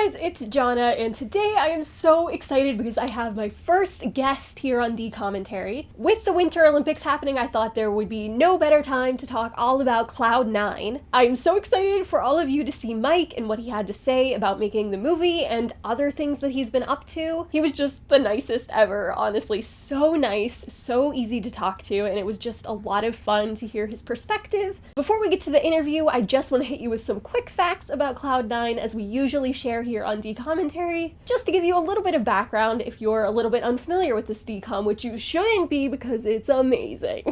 guys, it's Jona, and today I am so excited because I have my first guest here on DCOMmentary. With the Winter Olympics happening, I thought there would be no better time to talk all about Cloud9. I'm so excited for all of you to see Mike and what he had to say about making the movie and other things that he's been up to. He was just the nicest ever, honestly, so nice, so easy to talk to, and it was just a lot of fun to hear his perspective. Before we get to the interview, I just want to hit you with some quick facts about Cloud9 as we usually share here on DCOMmentary, just to give you a little bit of background if you're a little bit unfamiliar with this DCOM, which you shouldn't be because it's amazing.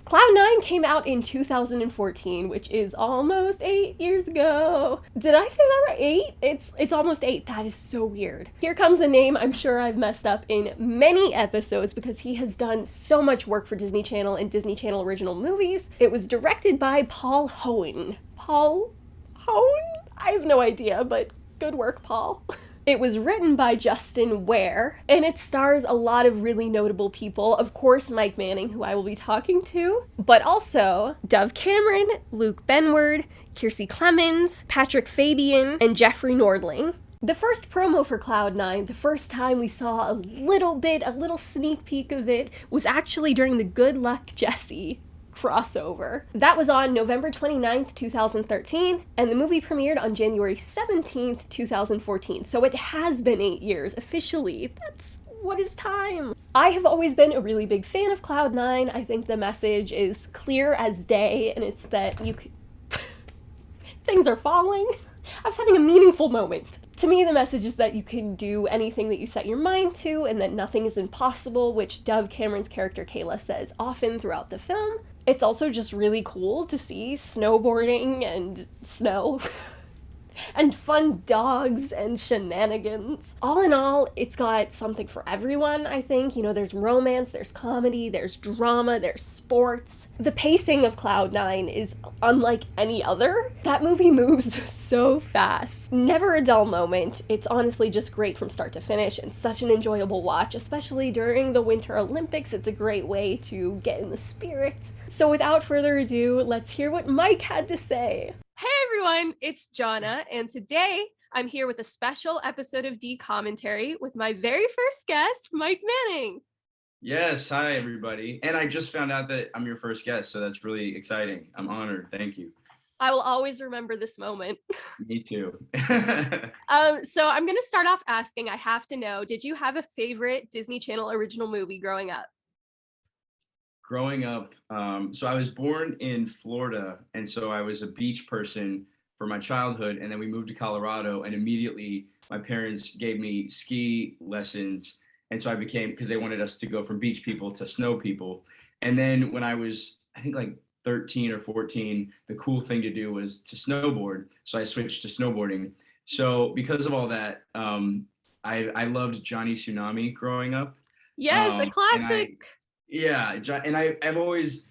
Cloud9 came out in 2014, which is almost 8 years ago. Did I say that right? 8? It's almost 8. That is so weird. Here comes a name I'm sure I've messed up in many episodes because he has done so much work for Disney Channel and Disney Channel original movies. It was directed by Paul Hoen. Paul Hoen? I have no idea, but good work, Paul. It was written by Justin Ware, and it stars a lot of really notable people. Of course, Mike Manning, who I will be talking to, but also Dove Cameron, Luke Benward, Kiersey Clemens, Patrick Fabian, and Jeffrey Nordling. The first promo for Cloud9, the first time we saw a little sneak peek of it, was actually during the Good Luck Jessie crossover. That was on November 29th, 2013, and the movie premiered on January 17th, 2014. So it has been 8 years, officially. That's what is time. I have always been a really big fan of Cloud9. I think the message is clear as day, and it's that you can... Things are falling. I was having a meaningful moment. To me, the message is that you can do anything that you set your mind to, and that nothing is impossible, which Dove Cameron's character Kayla says often throughout the film. It's also just really cool to see snowboarding and snow and fun dogs and shenanigans. All in all, it's got something for everyone, I think. You know, there's romance, there's comedy, there's drama, there's sports. The pacing of Cloud9 is unlike any other. That movie moves so fast. Never a dull moment. It's honestly just great from start to finish and such an enjoyable watch, especially during the Winter Olympics. It's a great way to get in the spirit. So without further ado, let's hear what Mike had to say. Hey everyone, it's Jonna, and today I'm here with a special episode of DCOMmentary with my very first guest, Mike Manning. Yes, hi everybody. And I just found out that I'm your first guest, so that's really exciting. I'm honored. Thank you. I will always remember this moment. Me too. So I'm going to start off asking, I have to know, did you have a favorite Disney Channel original movie growing up? Growing up, so I was born in Florida, and so I was a beach person for my childhood, and then we moved to Colorado, and immediately my parents gave me ski lessons, and so I became, because they wanted us to go from beach people to snow people. And then when I was, I think like 13 or 14, the cool thing to do was to snowboard, so I switched to snowboarding. So because of all that, I loved Johnny Tsunami growing up. Yes, a And classic. and I've always,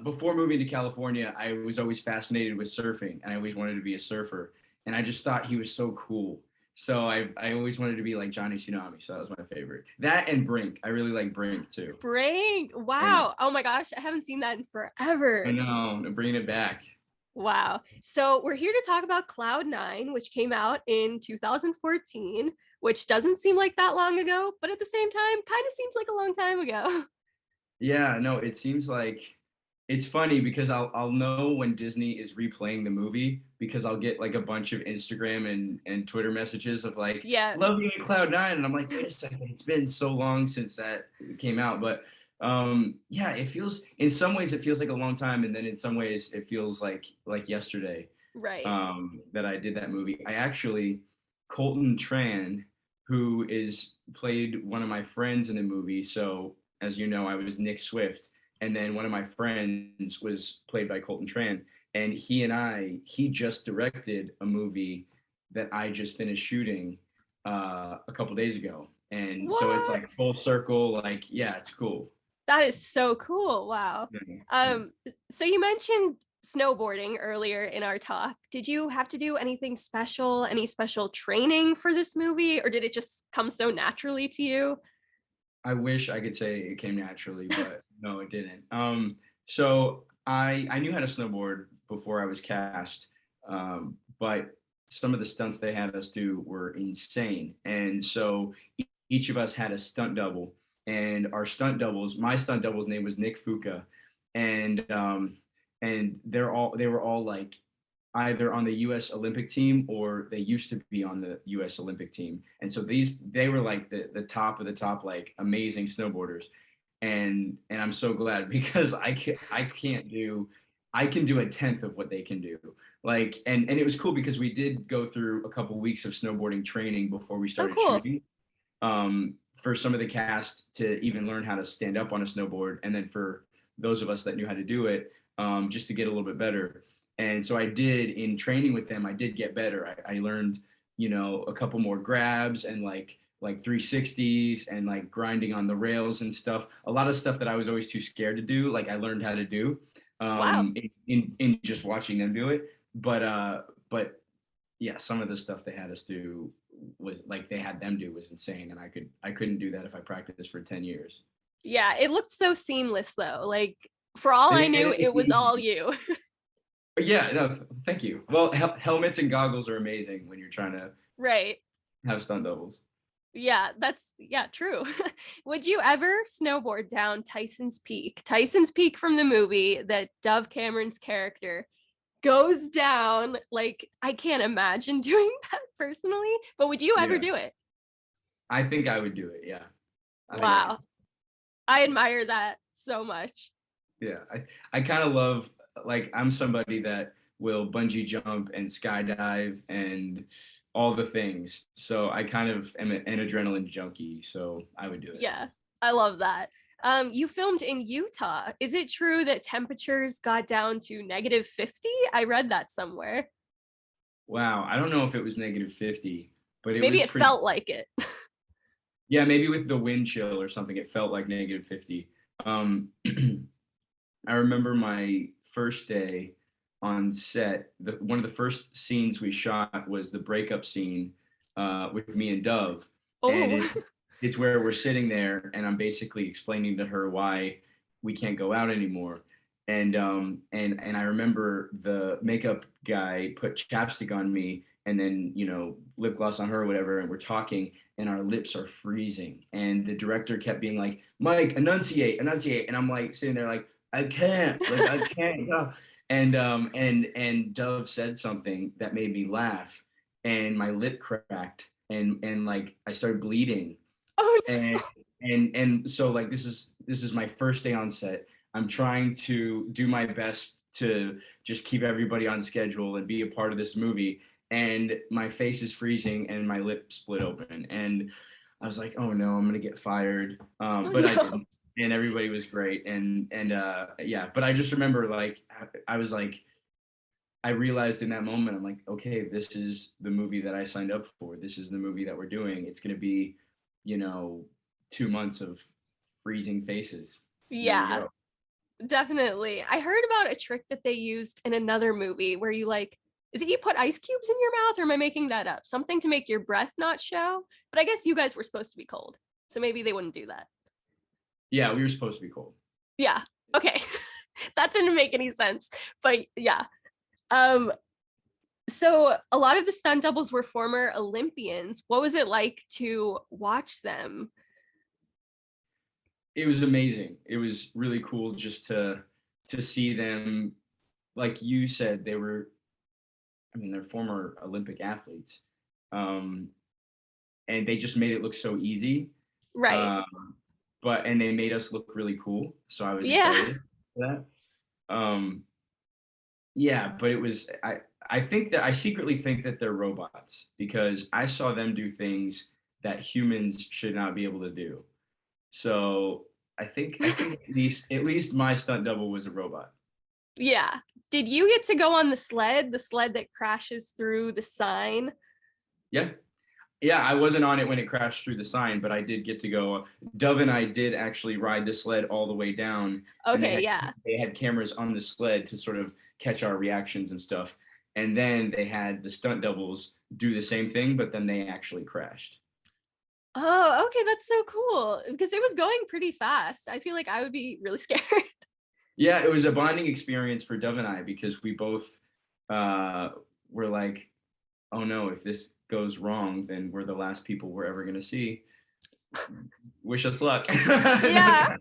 before moving to California, I was always fascinated with surfing, and I always wanted to be a surfer. And I just thought he was so cool. So I always wanted to be like Johnny Tsunami. So that was my favorite. That and Brink. I really like Brink too. Brink. Wow. Oh my gosh, I haven't seen that in forever. I know. I'm bringing it back. Wow. So we're here to talk about Cloud9, which came out in 2014, which doesn't seem like that long ago, but at the same time, kind of seems like a long time ago. Yeah, no, it seems like it's funny because I'll know when Disney is replaying the movie because I'll get like a bunch of Instagram and Twitter messages of like, Yeah. love you in Cloud9, and I'm like, wait a second, it's been so long since that came out. But yeah, it feels, in some ways it feels like a long time, and then in some ways it feels like yesterday Right. that I did that movie. I actually, Colton Tran, who is played one of my friends in the movie. So as you know, I was Nick Swift, and then one of my friends was played by Colton Tran, and he just directed a movie that I just finished shooting a couple days ago, and so it's What? like full circle. Like, yeah, it's cool. That is so cool. Wow. Yeah. So you mentioned snowboarding earlier in our talk. Did you have to do anything special, any special training for this movie, or did it just come so naturally to you? I wish I could say it came naturally, but no, it didn't. So I knew how to snowboard before I was cast, but some of the stunts they had us do were insane. And so each of us had a stunt double, and my stunt double's name was Nick Fuca, and they were all like either on the US Olympic team or they used to be on the US Olympic team. And so they were like the top of the top, like amazing snowboarders. And I'm so glad because I can do a tenth of what they can do. Like, and it was cool because we did go through a couple weeks of snowboarding training before we Oh, started cool. shooting. For some of the cast to even learn how to stand up on a snowboard, and then for those of us that knew how to do it, just to get a little bit better. And so I did, in training with them, I did get better. I learned, a couple more grabs and like 360s and like grinding on the rails and stuff. A lot of stuff that I was always too scared to do, like I learned how to do Wow. in just watching them do it. But yeah, some of the stuff they had us do was like they had them do was insane, and I couldn't do that if I practiced for 10 years. Yeah, it looked so seamless though. Like for all And I knew, it's it was all easy. you. But yeah, no, thank you. Well, helmets and goggles are amazing when you're trying to Right. have stunt doubles. Yeah, yeah, true. Would you ever snowboard down Tyson's Peak? Tyson's Peak from the movie that Dove Cameron's character goes down. Like, I can't imagine doing that personally, but would you ever Yeah, do it? I think I would do it. Yeah, I think I could. Wow. I admire that so much. Yeah, I kind of love, like, I'm somebody that will bungee jump and skydive and all the things. So I kind of am an adrenaline junkie. So I would do it. Yeah, I love that. You filmed in Utah. Is it true that temperatures got down to -50? I read that somewhere. Wow, I don't know if it was -50, but it Maybe was it pretty. felt like it. Yeah, maybe with the wind chill or something, it felt like -50. Um, I remember my first day on set. One of the first scenes we shot was the breakup scene with me and Dove, and Oh, it's where we're sitting there, and I'm basically explaining to her why we can't go out anymore. And I remember the makeup guy put chapstick on me, and then lip gloss on her or whatever, and we're talking, and our lips are freezing, and the director kept being like, Mike, enunciate, enunciate, and I'm like sitting there like, I can't, like I can't. And Dove said something that made me laugh, and my lip cracked, and like I started bleeding, oh and no. and so like this is my first day on set. I'm trying to do my best to just keep everybody on schedule and be a part of this movie, and my face is freezing and my lip split open, and I was like, oh no, I'm gonna get fired. Oh But I no. didn't, and everybody was great, and yeah. But I just remember like I was like, I realized in that moment, I'm like, okay, this is the movie that I signed up for. This is the movie that we're doing. It's gonna be, you know, 2 months of freezing faces. There you Yeah, go. definitely. I heard about a trick that they used in another movie where you like, is it you put ice cubes in your mouth or am I making that up? Something to make your breath not show. But I guess you guys were supposed to be cold. So maybe they wouldn't do that. Yeah, we were supposed to be cold. Yeah. Okay. That didn't make any sense. But yeah. Um, so a lot of the stunt doubles were former Olympians. What was it like to watch them? It was amazing. It was really cool just to see them. Like you said, I mean, they're former Olympic athletes. Um, and they just made it look so easy. Right. Um, and they made us look really cool. So I was Yeah. excited for that. Yeah, but I think that I secretly think that they're robots because I saw them do things that humans should not be able to do. So I think at least my stunt double was a robot. Yeah. Did you get to go on the sled that crashes through the sign? Yeah. Yeah, I wasn't on it when it crashed through the sign, but I did get to go. Dove and I did actually ride the sled all the way down, and Okay, yeah. they had cameras on the sled to sort of catch our reactions and stuff. And then they had the stunt doubles do the same thing, but then they actually crashed. Oh, okay, that's so cool because it was going pretty fast. I feel like I would be really scared. Yeah, it was a bonding experience for Dove and I because we both were like, oh no, if this goes wrong, then we're the last people we're ever gonna see. Wish us luck. Yeah.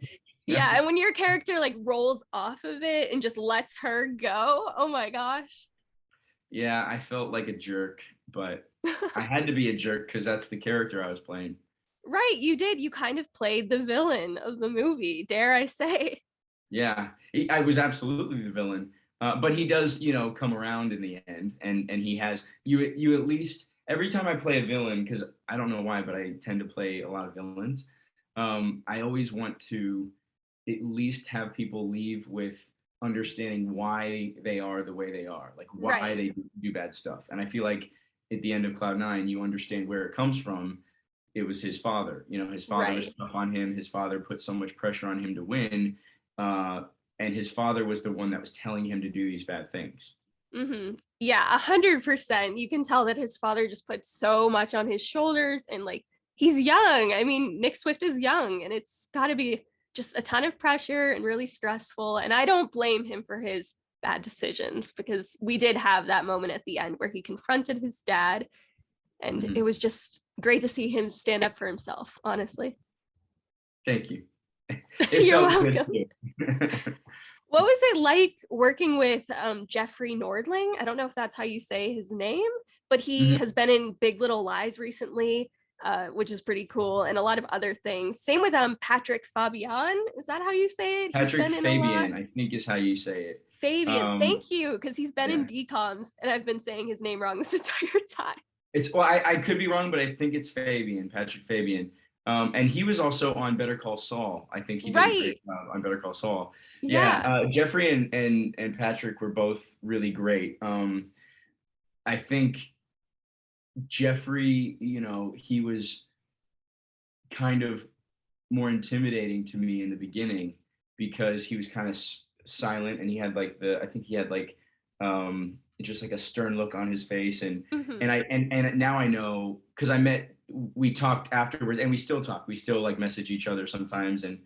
Yeah. And when your character like rolls off of it and just lets her go, oh my gosh. Yeah, I felt like a jerk, but I had to be a jerk because that's the character I was playing. Right, you did. You kind of played the villain of the movie, dare I say. Yeah, I was absolutely the villain, but he does, come around in the end, and he has you. You at least every time I play a villain, because I don't know why, but I tend to play a lot of villains. I always want to at least have people leave with understanding why they are the way they are, like why Right. they do bad stuff. And I feel like at the end of Cloud Nine, you understand where it comes from. It was his father. His father was Right. tough on him. His father put so much pressure on him to win, uh, and his father was the one that was telling him to do these bad things. Yeah, 100%. You can tell that his father just put so much on his shoulders and like he's young. I mean, Nick Swift is young and it's got to be just a ton of pressure and really stressful. And I don't blame him for his bad decisions because we did have that moment at the end where he confronted his dad and it Mhm. was just great to see him stand up for himself, honestly. Thank you. It You're felt good welcome. too. What was it like working with Jeffrey Nordling? I don't know if that's how you say his name, but he has Mhm. been in Big Little Lies recently, which is pretty cool, and a lot of other things. Same with Patrick Fabian. Is that how you say it? He's Patrick been in a lot. Fabian, I think is how you say it. Fabian, Um, thank you, because he's been in yeah, DCOMs, and I've been saying his name wrong this entire time. it's well, I could be wrong, but I think it's Fabian, Patrick Fabian. And he was also on Better Call Saul. I think he did a great Right. job on Better Call Saul. Yeah, Yeah. Jeffrey and Patrick were both really great. I think Jeffrey, he was kind of more intimidating to me in the beginning because he was kind of silent and he had like I think he had like just like a stern look on his face Hmm. and now I know because we talked afterwards and we still talk, we still like message each other sometimes, and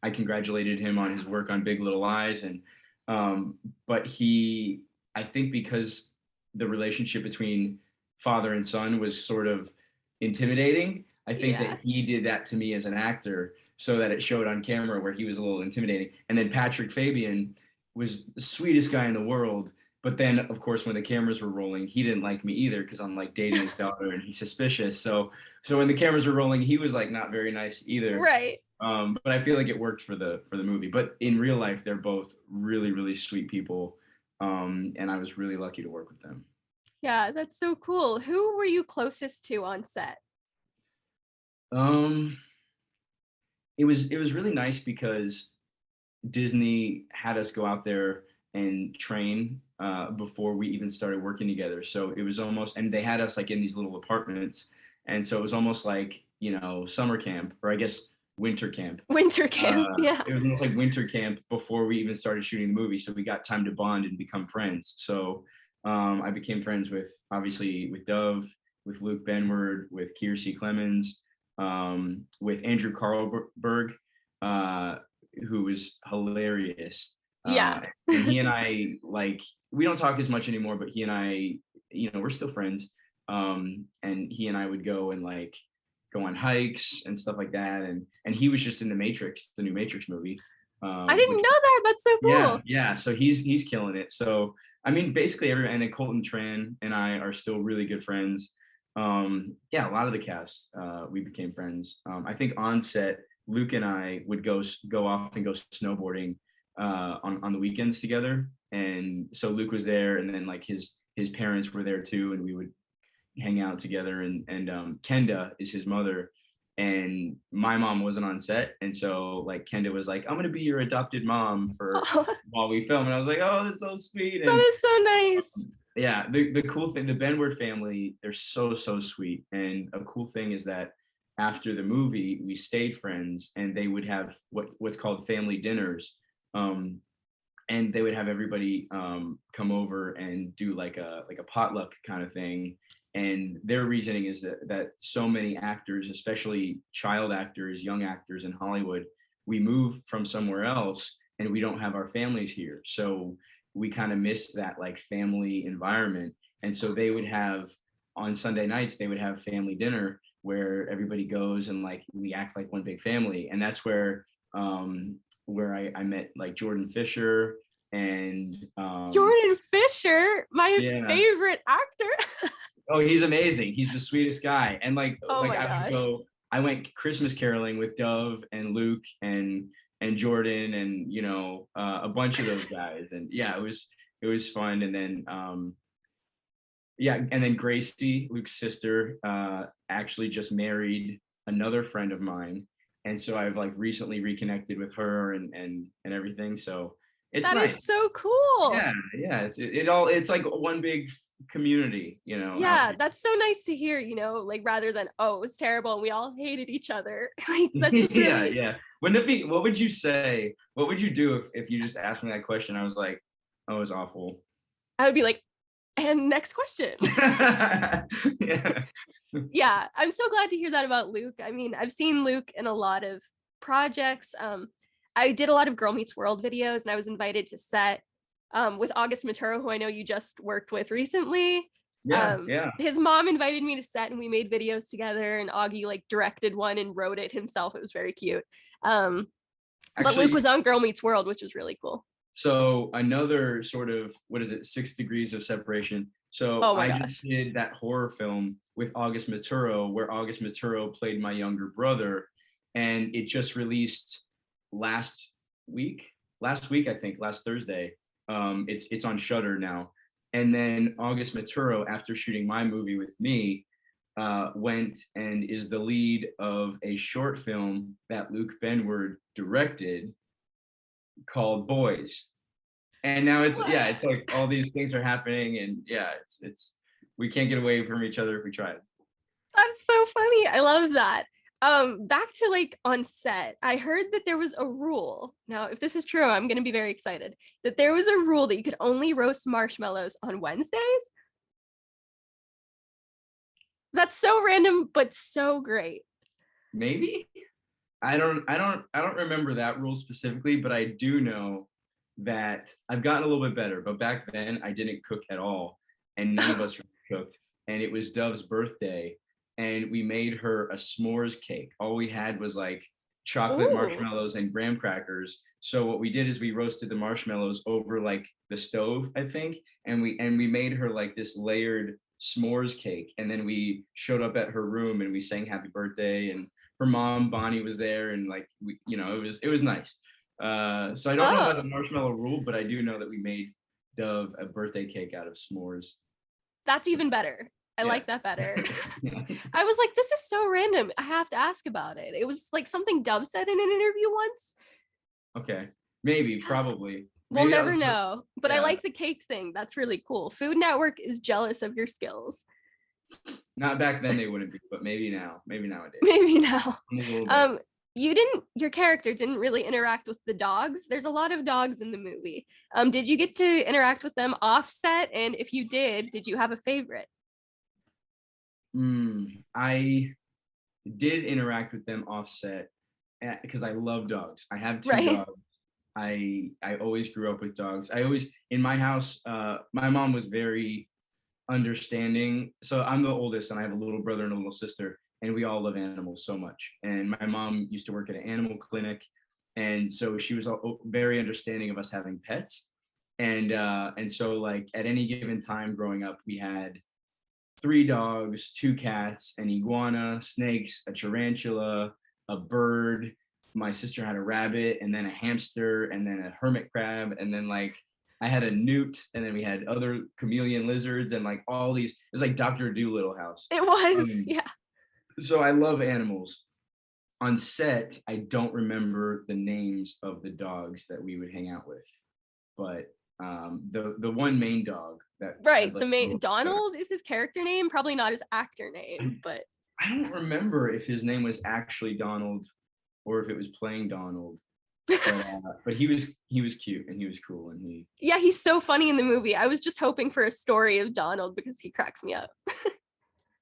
I congratulated him on his work on Big Little Lies, and but I think because the relationship between father and son was sort of intimidating, I think Yeah. that he did that to me as an actor so that it showed on camera where he was a little intimidating. And then Patrick Fabian was the sweetest guy in the world. But then, of course, when the cameras were rolling, he didn't like me either because I'm like dating his daughter and he's suspicious. So when the cameras were rolling, he was like not very nice either. Right. But I feel like it worked for the movie. But in real life, they're both really really sweet people, and I was really lucky to work with them. Yeah, that's so cool. Who were you closest to on set? Um, it was really nice because Disney had us go out there and train before we even started working together. So it was almost, and they had us like in these little apartments, and so it was almost like summer camp, or I guess winter camp. Winter camp. Yeah. It was almost like winter camp before we even started shooting the movie. So we got time to bond and become friends. So I became friends with obviously with Dove, with Luke Benward, with Kiersey Clemens, with Andrew Carlberg, uh, who was hilarious. Yeah. And he and I, like, we don't talk as much anymore, but he and I, we're still friends. And he and I would go and like go on hikes and stuff like that. And he was just in the Matrix, the new Matrix movie. I didn't Which know that. That's so Yeah, cool. yeah. So he's killing it. So I mean, basically everyone, and then Colton Tran and I are still really good friends. Yeah, a lot of the cast, we became friends. I think on set, Luke and I would go off and go snowboarding on the weekends together. And so Luke was there, and then like his parents were there too, and we would hang out together. And Kenda is his mother, and my mom wasn't on set, and so like Kenda was like, I'm gonna be your adopted mom for Oh, while we film, and I was like, oh, that's so sweet. that And is so nice. yeah, the cool thing, the Benward family, they're so sweet. And a cool thing is that after the movie, we stayed friends, and they would have what's called family dinners. Um, and they would have everybody come over and do like a potluck kind of thing. And their reasoning is that so many actors, especially child actors, young actors in Hollywood, we move from somewhere else and we don't have our families here, so we kind of miss that like family environment. And so they would have, on Sunday nights, they would have family dinner where everybody goes and like we act like one big family. And that's where I met like Jordan Fisher and Jordan Fisher, my yeah. favorite actor. Oh, he's amazing. He's the sweetest guy. And Oh like my gosh. I went Christmas caroling with Dove and Luke and Jordan and a bunch of those guys. And yeah, it was fun. And then and then Gracie, Luke's sister, actually just married another friend of mine. And so I've like recently reconnected with her and everything. So it's That nice. is so cool. Yeah. It's like one big community, Yeah, that's so nice to hear, like rather than, oh, it was terrible and we all hated each other. Like that's just really... yeah. Wouldn't it be, what would you say? What would you do if you just asked me that question? I was like, oh, it was awful. I would be like, and next question. Yeah. Yeah, I'm so glad to hear that about Luke. I mean, I've seen Luke in a lot of projects. I did a lot of Girl Meets World videos and I was invited to set with August Maturo, who I know you just worked with recently. Yeah. His mom invited me to set and we made videos together and Augie like directed one and wrote it himself. It was very cute. But Luke was on Girl Meets World, which was really cool. So another sort of, 6 degrees of separation. So just did that horror film with August Maturo, where August Maturo played my younger brother. And it just released last week, I think, last Thursday. It's on Shudder now. And then August Maturo, after shooting my movie with me, went and is the lead of a short film that Luke Benward directed called Boys. And now it's like all these things are happening, and it's we can't get away from each other if we try. That's so funny. I love that. Back to like on set, I heard that there was a rule. Now, if this is true, I'm going to be very excited that there was a rule that you could only roast marshmallows on Wednesdays. That's so random, but so great. Maybe I don't remember that rule specifically, but I do know that I've gotten a little bit better. But back then, I didn't cook at all, and none of us cooked. And it was Dove's birthday. And we made her a s'mores cake. All we had was like chocolate marshmallows and graham crackers. So what we did is we roasted the marshmallows over like the stove, I think, and we made her like this layered s'mores cake. And then we showed up at her room and we sang happy birthday. And her mom Bonnie was there, and like it was nice. So I don't know about the marshmallow rule, but I do know that we made Dove a birthday cake out of s'mores. That's even better. I like that better. I was like, this is so random. I have to ask about it. It was like something Dove said in an interview once. Okay. Maybe, probably. We'll never know. But I like the cake thing. That's really cool. Food Network is jealous of your skills. Not back then they wouldn't be, but maybe now. Maybe nowadays. Maybe now. Your character didn't really interact with the dogs. There's a lot of dogs in the movie. Did you get to interact with them offset? And if you did you have a favorite? I did interact with them offset because I love dogs. I have 2 dogs. I always grew up with dogs. In my house, my mom was very understanding. So I'm the oldest and I have a little brother and a little sister, and we all love animals so much. And my mom used to work at an animal clinic. And so she was very understanding of us having pets. And so like at any given time growing up, we had 3 dogs, 2 cats, an iguana, snakes, a tarantula, a bird. My sister had a rabbit, and then a hamster, and then a hermit crab, and then like I had a newt, and then we had other chameleon lizards, and like all these. It was like Dr. Dolittle house. It was, yeah. So I love animals. On set, I don't remember the names of the dogs that we would hang out with, but the one main dog that the main Donald is his character name, probably not his actor name, but I don't remember if his name was actually Donald or if it was playing Donald. But he was cute and he was cool, and he's so funny in the movie. I was just hoping for a story of Donald because he cracks me up.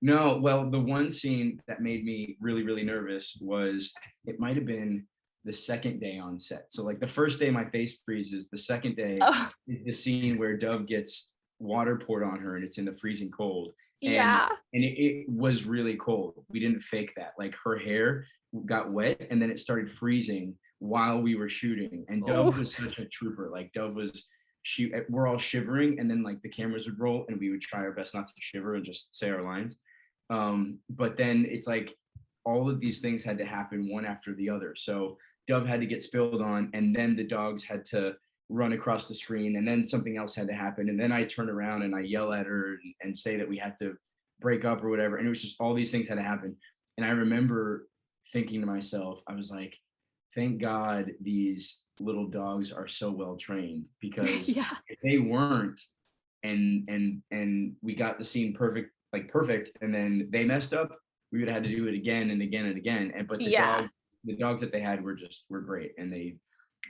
No, well, the one scene that made me really, really nervous was, it might have been the second day on set. So like the first day my face freezes, the second day is the scene where Dove gets water poured on her and it's in the freezing cold. Yeah. And it was really cold. We didn't fake that. Like her hair got wet and then it started freezing while we were shooting. And Dove Oh, was such a trooper. Like Dove was, we're all shivering and then like the cameras would roll and we would try our best not to shiver and just say our lines. But then it's like all of these things had to happen one after the other. So Dove had to get spilled on and then the dogs had to run across the screen and then something else had to happen. And then I turn around and I yell at her and say that we had to break up or whatever. And it was just all these things had to happen. And I remember thinking to myself, I was like, thank God these little dogs are so well trained, because yeah. if they weren't and we got the scene perfect, and then they messed up, we would have had to do it again and again and again. And but the dogs that they had were great, and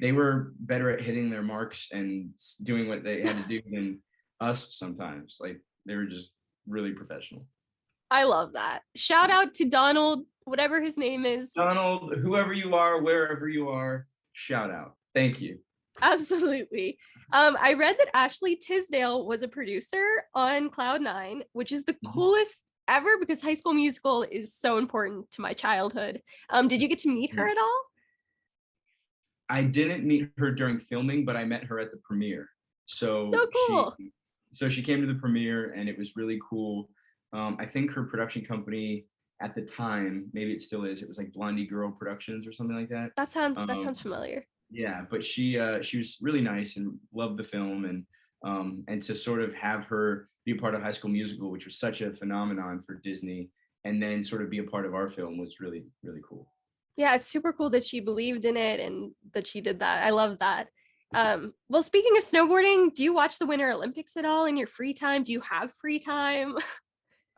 they were better at hitting their marks and doing what they had to do than us sometimes. Like they were just really professional. I love that. Shout out to Donald, whatever his name is. Donald, whoever you are, wherever you are, shout out. Thank you. Absolutely. I read that Ashley Tisdale was a producer on Cloud 9, which is the coolest ever because High School Musical is so important to my childhood. Did you get to meet her at all? I didn't meet her during filming, but I met her at the premiere. So cool. She came to the premiere and it was really cool. I think her production company at the time, maybe it still is, it was like Blondie Girl Productions or something like that. That sounds familiar. Yeah, but she was really nice and loved the film, and to sort of have her be a part of High School Musical, which was such a phenomenon for Disney, and then sort of be a part of our film was really, really cool. Yeah, it's super cool that she believed in it and that she did that. I love that. Well, speaking of snowboarding, do you watch the Winter Olympics at all in your free time? Do you have free time?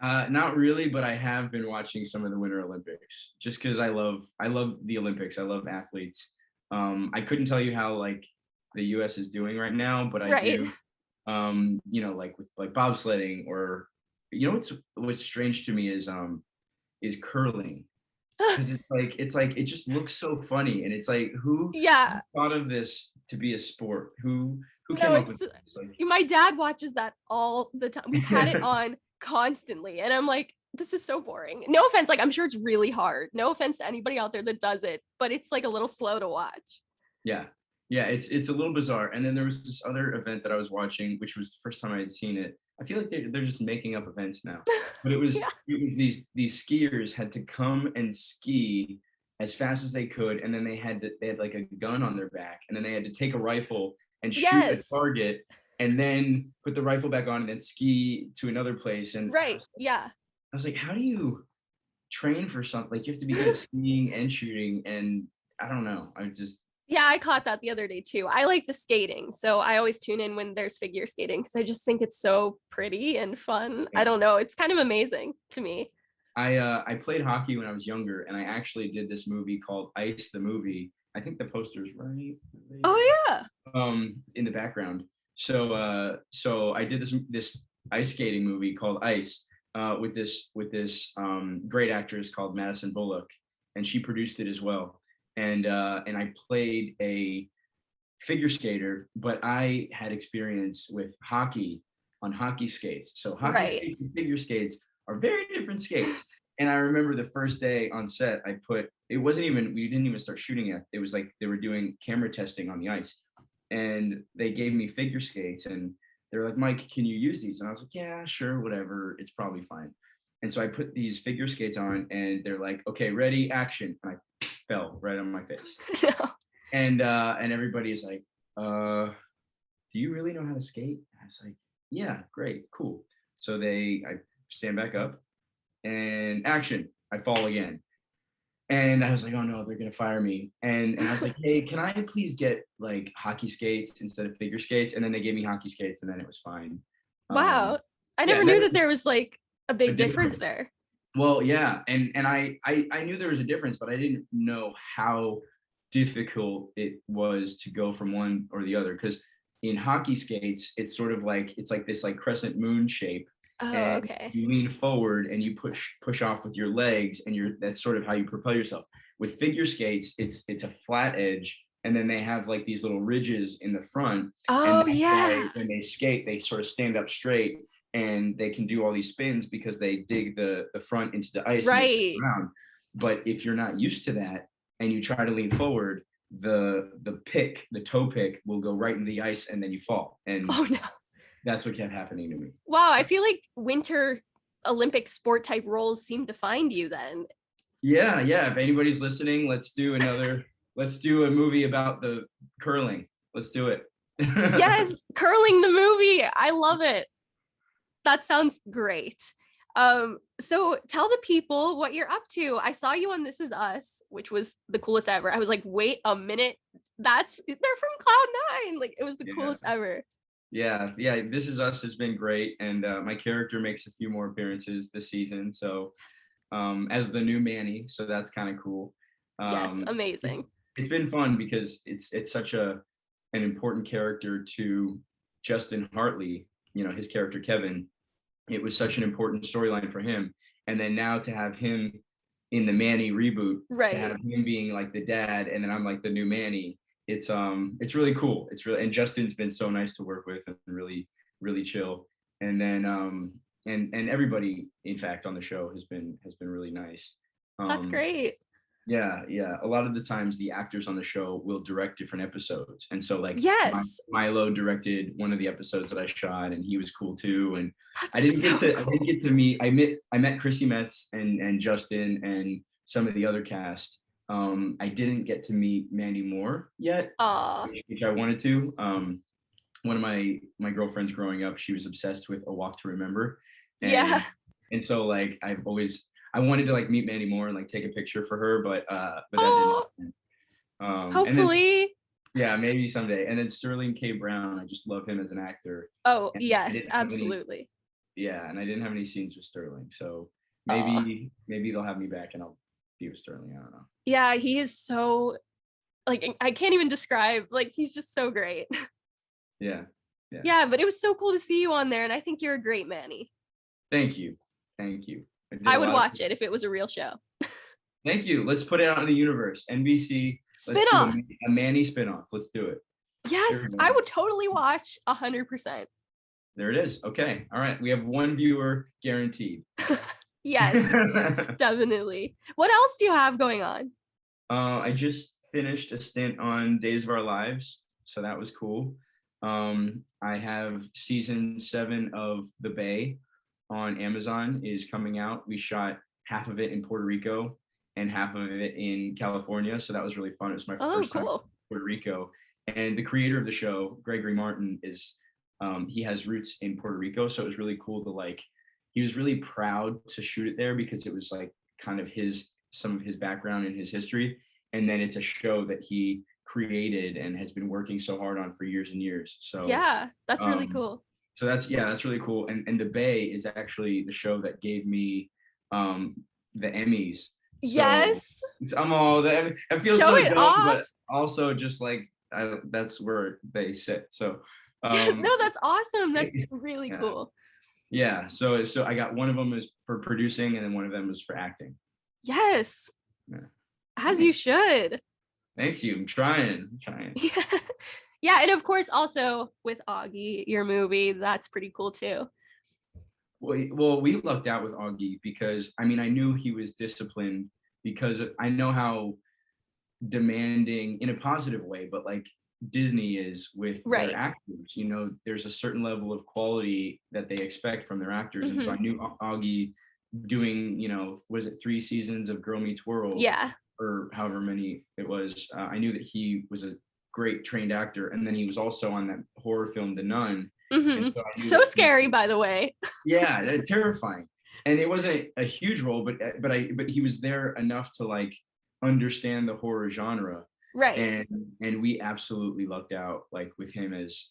Not really, but I have been watching some of the Winter Olympics just because I love the Olympics. I love athletes. I couldn't tell you how like the U.S. is doing right now, but I do. You know, like with like bobsledding, or you know what's strange to me is curling, because it's like it just looks so funny, and it's like who thought of this to be a sport? Who came up with this? Like, my dad watches that all the time. We've had it on constantly, and I'm like, this is so boring. No offense, like I'm sure it's really hard. No offense to anybody out there that does it, but it's like a little slow to watch. Yeah, it's a little bizarre. And then there was this other event that I was watching, which was the first time I had seen it. I feel like they're just making up events now, but it was these skiers had to come and ski as fast as they could, and then they had like a gun on their back, and then they had to take a rifle and shoot a target, and then put the rifle back on, and then ski to another place. And I was like, how do you train for something? Like you have to be good at skiing and shooting, and I don't know. I caught that the other day too. I like the skating, so I always tune in when there's figure skating because I just think it's so pretty and fun. I don't know, it's kind of amazing to me. I played hockey when I was younger, and I actually did this movie called Ice the Movie. I think the poster's right. Oh yeah. In the background. So I did this ice skating movie called Ice with this great actress called Madison Bullock, and she produced it as well. And I played a figure skater, but I had experience with hockey on hockey skates. So hockey skates and figure skates are very different skates. And I remember the first day on set, we didn't even start shooting yet. It was like they were doing camera testing on the ice, and they gave me figure skates, and they were like, Mike, can you use these? And I was like, yeah, sure, whatever. It's probably fine. And so I put these figure skates on, and they're like, okay, ready, action. And I fell right on my face. No. And everybody is like, do you really know how to skate? And I was like, yeah, great, cool. So I stand back up and action. I fall again. And I was like, oh no, they're gonna fire me. And I was like, hey, can I please get like hockey skates instead of figure skates? And then they gave me hockey skates, and then it was fine. Wow. I never knew that there was like a big difference there. Well, yeah, and I knew there was a difference, but I didn't know how difficult it was to go from one or the other. Because in hockey skates, it's sort of like this like crescent moon shape. Oh, and okay. You lean forward and you push off with your legs, and that's sort of how you propel yourself. With figure skates, it's a flat edge, and then they have like these little ridges in the front. And Oh that's yeah. why when they skate, they sort of stand up straight and they can do all these spins because they dig the front into the ice and they spin Right. around. But if you're not used to that and you try to lean forward, the toe pick will go right into the ice and then you fall. And Oh no. that's what kept happening to me. Wow, I feel like winter Olympic sport type roles seem to find you then. Yeah. If anybody's listening, let's do a movie about the curling. Let's do it. Yes, curling the movie. I love it. That sounds great. So tell the people what you're up to. I saw you on This Is Us, which was the coolest ever. I was like, wait a minute. They're from Cloud9. Like, it was the coolest ever. Yeah. This Is Us has been great. And my character makes a few more appearances this season. So as the new Manny. So that's kind of cool. Yes, amazing. It's been fun because it's such an important character to Justin Hartley, his character Kevin. It was such an important storyline for him. And then now to have him in the Manny reboot, to have him being like the dad, and then I'm like the new Manny, it's really cool. And Justin's been so nice to work with and really, really chill. And then and everybody, in fact, on the show has been really nice. That's great. Yeah. A lot of the times the actors on the show will direct different episodes. And so like Milo directed one of the episodes that I shot and he was cool too. And I didn't get to meet, I met Chrissy Metz and Justin and some of the other cast. I didn't get to meet Mandy Moore yet, which I wanted to. One of my girlfriends growing up, she was obsessed with A Walk to Remember. And so like I wanted to like meet Mandy Moore and like take a picture for her, but that didn't happen. Hopefully. Maybe someday. And then Sterling K. Brown, I just love him as an actor. Oh, yes, absolutely. And I didn't have any scenes with Sterling, so maybe they'll have me back and I'll be with Sterling. I don't know. Yeah, he is so like I can't even describe. Like he's just so great. Yeah, but it was so cool to see you on there, and I think you're a great Manny. Thank you. I would watch it if it was a real show. Thank you. Let's put it out in the universe. NBC. Spin-off. A Manny spinoff. Let's do it. Yes, I would totally watch 100%. There it is. Okay. All right. We have one viewer guaranteed. Yes, definitely. What else do you have going on? I just finished a stint on Days of Our Lives, so that was cool. I have season 7 of The Bay on Amazon is coming out. We shot half of it in Puerto Rico and half of it in California, so that was really fun. It was my first time in Puerto Rico. And the creator of the show, Gregory Martin, is he has roots in Puerto Rico, so it was really cool to he was really proud to shoot it there because it was like kind of some of his background and his history. And then it's a show that he created and has been working so hard on for years and years. So yeah, that's really cool. So that's really cool. And The Bay is actually the show that gave me the Emmys. So yes. I'm all that. I feel Show so it dumb, off. but also just like that's where they sit. So no, that's awesome. That's really cool. Yeah. So I got one of them is for producing and then one of them was for acting. Yes. Yeah. As you should. Thank you. I'm trying. Yeah, and of course also with Augie, your movie, that's pretty cool too. Well, we lucked out with Augie because I knew he was disciplined because I know how demanding in a positive way, but like Disney is with their actors. There's a certain level of quality that they expect from their actors. And so I knew Augie doing, was it 3 seasons of Girl Meets World? Yeah. Or however many it was. I knew that he was a great trained actor. And then he was also on that horror film, The Nun. Mm-hmm. So scary, by the way. Yeah, terrifying. And it wasn't a huge role, but he was there enough to like understand the horror genre. Right. And we absolutely lucked out like with him as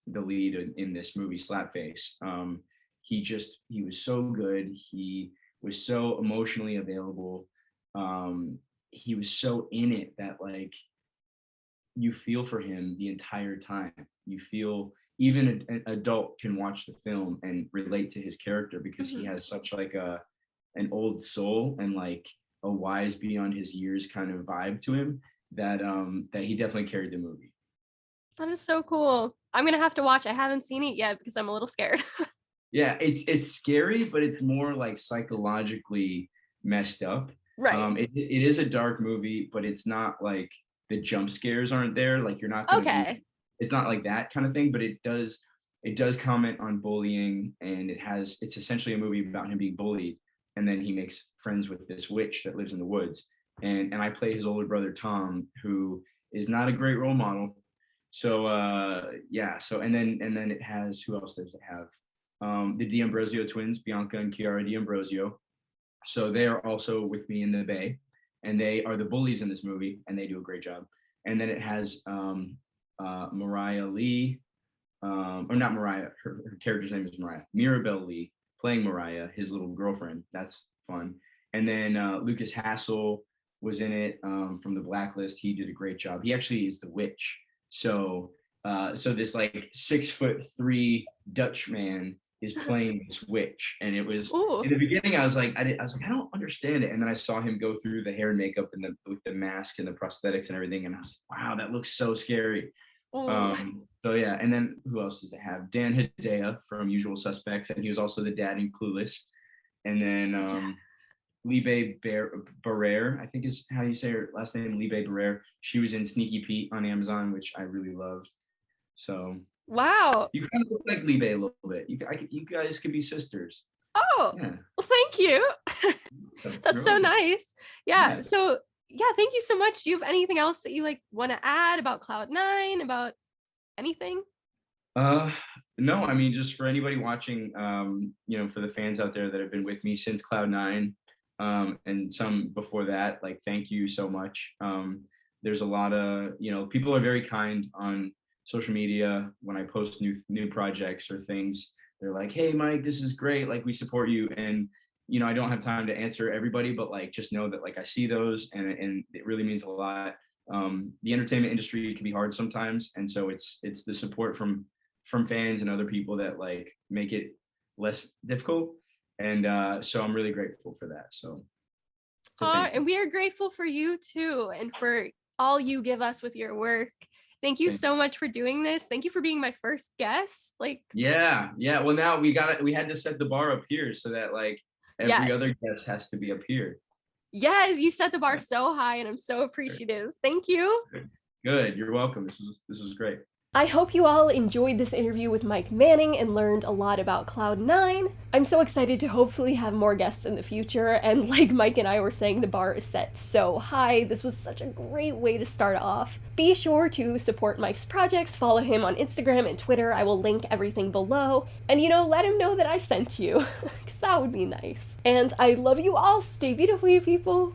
the lead in this movie, Slapface. He was so good. He was so emotionally available. He was so in it that like you feel for him the entire time. You feel even an adult can watch the film and relate to his character because he has such like an old soul and like a wise beyond his years kind of vibe to him. that he definitely carried the movie. That is so cool. I'm gonna have to watch. I haven't seen it yet because I'm a little scared. Yeah, it's scary, but it's more like psychologically messed up. Right. It is a dark movie, but it's not like the jump scares aren't there. Like you're not gonna be. Okay. It's not like that kind of thing, but it does comment on bullying, and it's essentially a movie about him being bullied, and then he makes friends with this witch that lives in the woods, and I play his older brother Tom, who is not a great role model. So yeah, so and then it has, who else does it have? The D'Ambrosio twins, Bianca and Chiara D'Ambrosio. So they are also with me in the Bay, and they are the bullies in this movie, and they do a great job. And then it has Mariah Lee, or not Mariah, her character's name is Mariah, Mirabelle Lee playing Mariah, his little girlfriend. That's fun. And then Lucas Hassel was in it, from The Blacklist. He did a great job. He actually is the witch. So so this like 6'3" Dutch man is playing this witch, and it was Ooh. in the beginning I was like I don't understand it, and then I saw him go through the hair and makeup and with the mask and the prosthetics and everything, and I was like, wow, that looks so scary. Ooh. So yeah, and then who else does it have? Dan Hedaya from Usual Suspects, and he was also the dad in Clueless. And then Libe Barrere, I think is how you say her last name, Libe Barrere. She was in Sneaky Pete on Amazon, which I really loved. So Wow. you kind of look like Libe a little bit. You guys could be sisters. Oh, Yeah. well, thank you. That's You're so welcome. nice. Yeah. Yeah. So yeah, thank you so much. Do you have anything else that you like want to add about Cloud9, about anything? Uh, no, I mean, just for anybody watching, for the fans out there that have been with me since Cloud9, and some before that, like, thank you so much. There's a lot of, people are very kind on social media when I post new projects or things. They're like, hey, Mike, this is great. Like, we support you. And, I don't have time to answer everybody, but like, just know that like I see those, and it really means a lot. The entertainment industry can be hard sometimes. And so it's the support from fans and other people that like make it less difficult. And so I'm really grateful for that. So thank you. And we are grateful for you too, and for all you give us with your work. Thank you Thank so much for doing this. Thank you for being my first guest. Like, Yeah. Well, now we had to set the bar up here so that like every yes. other guest has to be up here. Yes, you set the bar so high, and I'm so appreciative. Thank you. Good. You're welcome. This was great. I hope you all enjoyed this interview with Mike Manning and learned a lot about Cloud9. I'm so excited to hopefully have more guests in the future, and like Mike and I were saying, the bar is set so high. This was such a great way to start off. Be sure to support Mike's projects, follow him on Instagram and Twitter. I will link everything below. And let him know that I sent you, because that would be nice. And I love you all. Stay beautiful, you people.